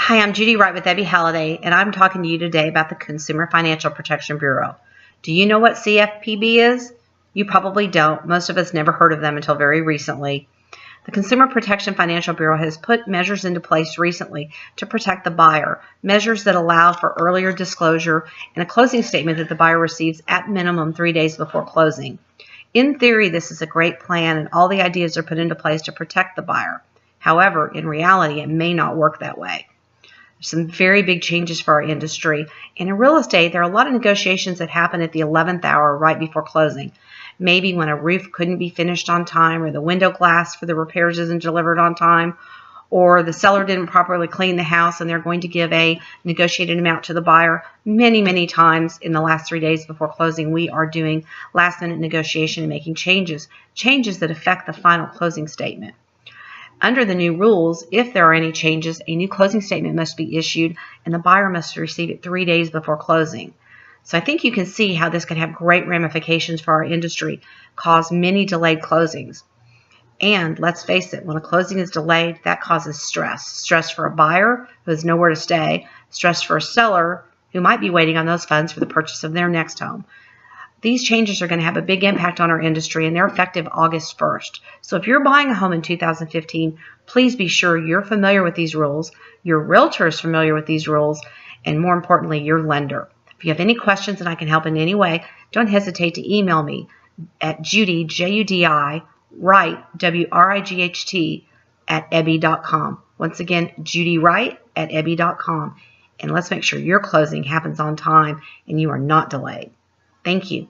Hi, I'm Judi Wright with Ebby Halliday, and I'm talking to you today about the Consumer Financial Protection Bureau. Do you know what CFPB is? You probably don't. Most of us never heard of them until very recently. The Consumer Protection Financial Bureau has put measures into place recently to protect the buyer, measures that allow for earlier disclosure and a closing statement that the buyer receives at minimum 3 days before closing. In theory, this is a great plan, and all the ideas are put into place to protect the buyer. However, in reality, it may not work that way. Some very big changes for our industry. And in real estate, there are a lot of negotiations that happen at the 11th hour right before closing. Maybe when a roof couldn't be finished on time, or the window glass for the repairs isn't delivered on time, or the seller didn't properly clean the house and they're going to give a negotiated amount to the buyer. Many times in the last 3 days before closing, we are doing last-minute negotiation and making changes that affect the final closing statement. Under the new rules, if there are any changes, a new closing statement must be issued and the buyer must receive it 3 days before closing. So I think you can see how this could have great ramifications for our industry, cause many delayed closings. And let's face it, when a closing is delayed, that causes stress. Stress for a buyer who has nowhere to stay, stress for a seller who might be waiting on those funds for the purchase of their next home. These changes are going to have a big impact on our industry, and they're effective August 1st. So if you're buying a home in 2015, please be sure you're familiar with these rules, your realtor is familiar with these rules, and more importantly, your lender. If you have any questions and I can help in any way, don't hesitate to email me at Judi, Judi, Wright, Wright, at ebby.com. Once again, Judi Wright at ebby.com. And let's make sure your closing happens on time and you are not delayed. Thank you.